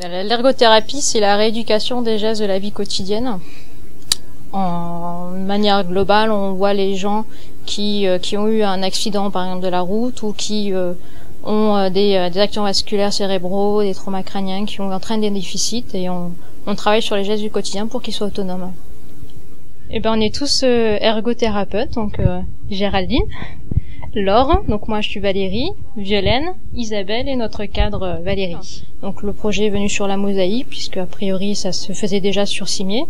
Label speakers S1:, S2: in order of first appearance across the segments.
S1: L'ergothérapie, c'est la rééducation des gestes de la vie quotidienne. En manière globale, on voit les gens qui ont eu un accident, par exemple, de la route, ou qui ont des accidents vasculaires cérébraux, des traumas crâniens, qui entraînent des déficits, et on travaille sur les gestes du quotidien pour qu'ils soient autonomes. Et ben, on est tous ergothérapeutes, donc Géraldine, Laure, donc moi je suis Valérie, Violaine, Isabelle et notre cadre Valérie. Donc le projet est venu sur la Mosaïque, puisque a priori ça se faisait déjà sur Cimiez.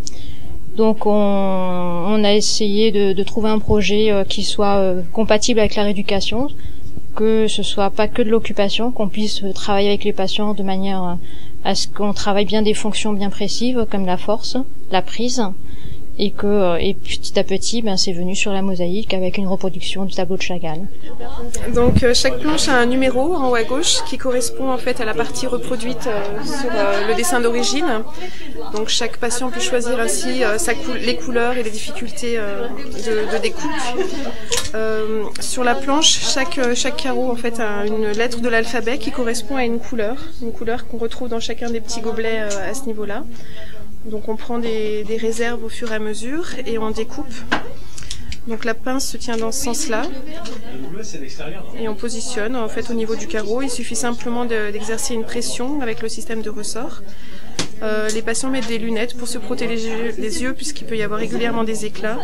S1: Donc on a essayé de trouver un projet qui soit compatible avec la rééducation, que ce soit pas que de l'occupation, qu'on puisse travailler avec les patients de manière à ce qu'on travaille bien des fonctions bien précises, comme la force, la prise, et petit à petit, c'est venu sur la Mosaïque avec une reproduction du tableau de Chagall.
S2: Donc chaque planche a un numéro en haut à gauche qui correspond en fait à la partie reproduite sur le dessin d'origine. Donc chaque patient peut choisir ainsi les couleurs et les difficultés de découpe. Sur la planche, chaque carreau en fait a une lettre de l'alphabet qui correspond à une couleur qu'on retrouve dans chacun des petits gobelets à ce niveau-là. Donc on prend des réserves au fur et à mesure et on découpe. Donc la pince se tient dans ce sens-là et on positionne en fait au niveau du carreau. Il suffit simplement d'exercer une pression avec le système de ressort. Les patients mettent des lunettes pour se protéger les yeux puisqu'il peut y avoir régulièrement des éclats.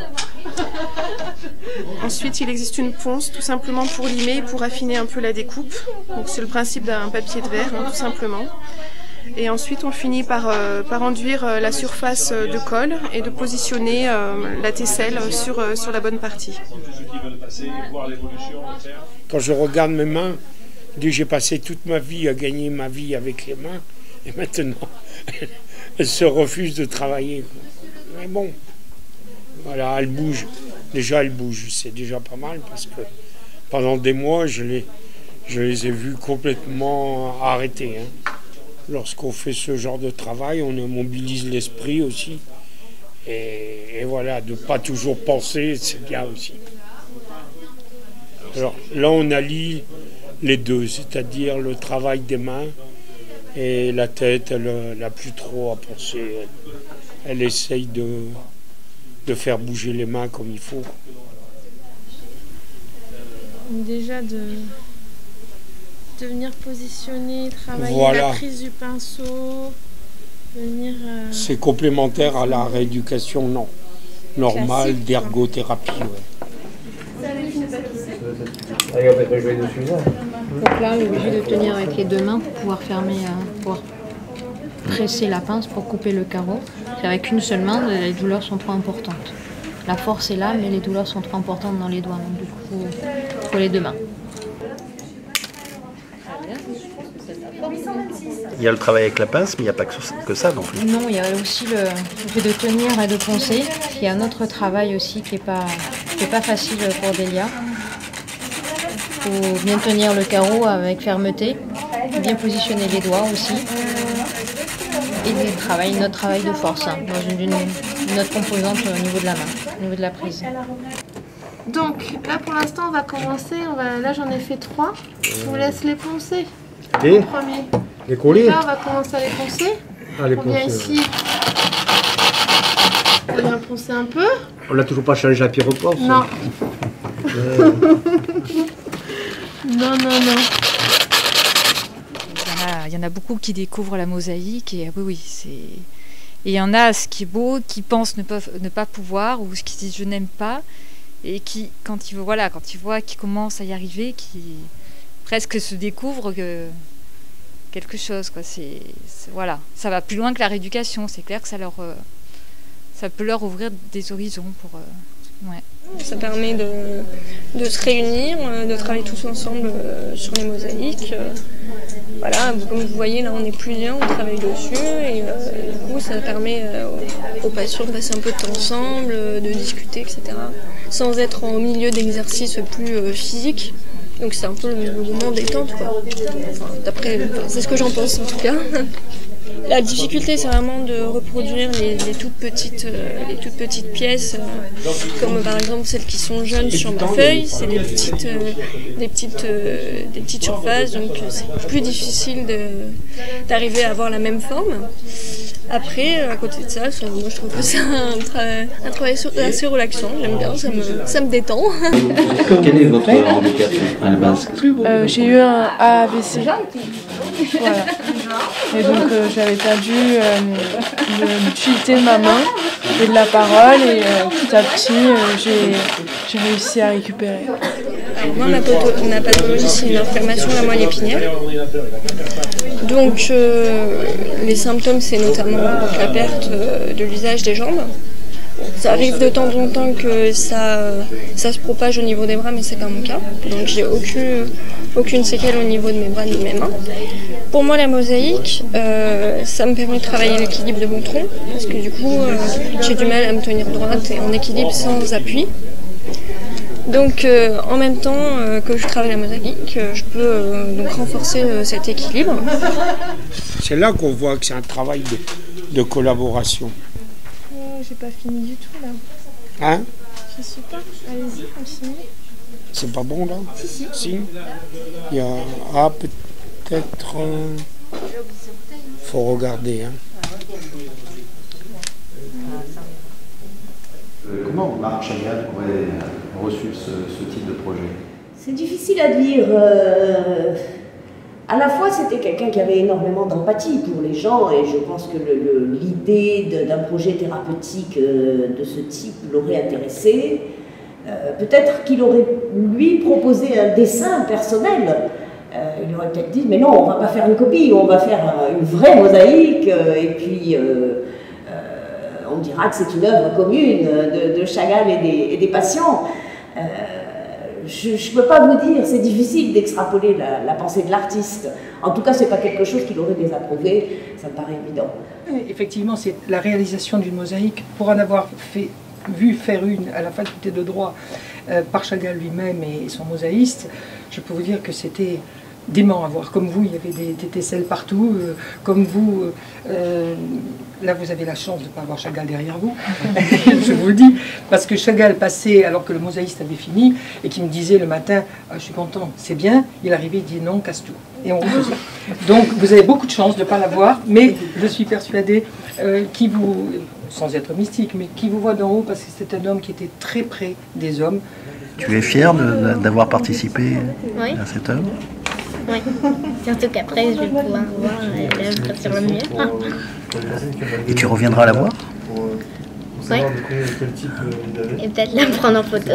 S2: Ensuite, il existe une ponce tout simplement pour limer et pour affiner un peu la découpe. Donc c'est le principe d'un papier de verre, tout simplement. Et ensuite, on finit par enduire la surface de colle et de positionner la tesselle sur la bonne partie.
S3: Quand je regarde mes mains, j'ai passé toute ma vie à gagner ma vie avec les mains, et maintenant, elles se refusent de travailler. Mais bon, voilà, elles bougent. Déjà, elles bougent, c'est déjà pas mal, parce que pendant des mois, je les ai vues complètement arrêtées. Lorsqu'on fait ce genre de travail, on mobilise l'esprit aussi. Et voilà, de ne pas toujours penser, c'est bien aussi. Alors là, on allie les deux, c'est-à-dire le travail des mains et la tête, elle n'a plus trop à penser. Elle essaye de faire bouger les mains comme il faut.
S4: Déjà de venir positionner, travailler
S3: voilà.
S4: La prise du pinceau, venir...
S3: C'est complémentaire à la rééducation normale d'ergothérapie. Ouais.
S1: Donc là, on est obligé de tenir avec les deux mains pour pouvoir pouvoir presser la pince pour couper le carreau. Avec une seule main, les douleurs sont trop importantes. La force est là, mais les douleurs sont trop importantes dans les doigts. Donc du coup, il faut les deux mains.
S5: Il y a le travail avec la pince, mais il n'y a pas que ça non plus.
S1: Non, il y a aussi le fait de tenir et de poncer. Il y a un autre travail aussi qui est pas facile pour Delia. Il faut bien tenir le carreau avec fermeté, bien positionner les doigts aussi. Et notre travail de force, dans une autre composante au niveau de la main, au niveau de la prise.
S4: Donc là pour l'instant on va commencer, là j'en ai fait 3, je vous laisse les poncer.
S6: Les
S4: premier.
S6: Les coller.
S4: Là on va commencer à les poncer. On vient ici, on vient poncer un peu.
S6: On n'a toujours pas changé la pyroponce.
S4: Non. Non.
S7: Il y en a beaucoup qui découvrent la mosaïque et oui, c'est... Et il y en a, ce qui est beau, qui pensent ne pas pouvoir ou ce qui disent je n'aime pas et qui, quand ils voient qu'ils commencent à y arriver, qui presque se découvrent quelque chose, quoi. Voilà, ça va plus loin que la rééducation. C'est clair que ça peut leur ouvrir des horizons pour... ouais.
S8: Ça permet de se réunir, de travailler tous ensemble sur les mosaïques. Voilà, comme vous voyez, là on est plusieurs, on travaille dessus et du coup ça permet aux patients de passer un peu de temps ensemble, de discuter, etc. Sans être en milieu d'exercice plus physique. Donc c'est un peu le moment détente, quoi. Enfin, c'est ce que j'en pense en tout cas. La difficulté, c'est vraiment de reproduire les toutes petites pièces, comme par exemple celles qui sont jaunes sur ma feuille. C'est des petites surfaces, donc c'est plus difficile d'arriver à avoir la même forme. Après, à côté de ça, moi je trouve que c'est un travail assez relaxant. J'aime bien, ça me détend.
S5: Quel est votre handicap à la base?
S9: J'ai eu un AVC. Voilà. Et donc j'avais perdu l'utilité de ma main et de la parole, et petit à petit j'ai réussi à récupérer.
S8: Alors moi, ma pathologie, c'est une inflammation de la moelle épinière. Donc les symptômes, c'est notamment la perte de l'usage des jambes. Ça arrive de temps en temps que ça se propage au niveau des bras, mais c'est pas mon cas. Donc j'ai aucune séquelle au niveau de mes bras ni de mes mains. Pour moi, la mosaïque, ça me permet de travailler l'équilibre de mon tronc, parce que du coup, j'ai du mal à me tenir droite et en équilibre sans appui. Donc en même temps que je travaille la mosaïque, je peux donc renforcer cet équilibre.
S3: C'est là qu'on voit que c'est un travail de collaboration.
S9: J'ai pas fini du tout là.
S3: Hein?
S9: Je sais pas. Allez-y, continuez.
S3: C'est pas bon là? Si. Il y a... Ah, peut-être... Faut regarder. Hein.
S5: Comment Marc Chagall aurait reçu ce type de projet?
S10: C'est difficile à dire. À la fois, c'était quelqu'un qui avait énormément d'empathie pour les gens, et je pense que l'idée d'un projet thérapeutique de ce type l'aurait intéressé. Peut-être qu'il aurait, lui, proposé un dessin personnel. Il aurait peut-être dit, mais non, on ne va pas faire une copie, on va faire une vraie mosaïque, et puis on dira que c'est une œuvre commune de Chagall et des patients. Je ne peux pas vous dire, c'est difficile d'extrapoler la pensée de l'artiste. En tout cas, ce n'est pas quelque chose qu'il aurait désapprouvé, ça me paraît évident.
S11: Effectivement, c'est la réalisation d'une mosaïque. Pour en avoir vu faire une à la faculté de droit par Chagall lui-même et son mosaïste, je peux vous dire que c'était dément à voir. Comme vous, il y avait des tesselles partout. Comme vous, là vous avez la chance de ne pas avoir Chagall derrière vous, je vous le dis, parce que Chagall passait alors que le mosaïste avait fini et qui me disait le matin, ah, je suis content, c'est bien, il arrivait, il dit non, casse tout. Et on refaisait. Donc vous avez beaucoup de chance de ne pas l'avoir, mais je suis persuadée qu'il vous, sans être mystique, mais qui vous voit d'en haut, parce que c'est un homme qui était très près des hommes.
S5: Tu es fier d'avoir participé à cette œuvre?
S12: Oui, surtout qu'après je vais pouvoir voir l'œuvre sur le mur.
S5: Et tu reviendras la voir?
S12: Oui. Et peut-être la prendre en photo.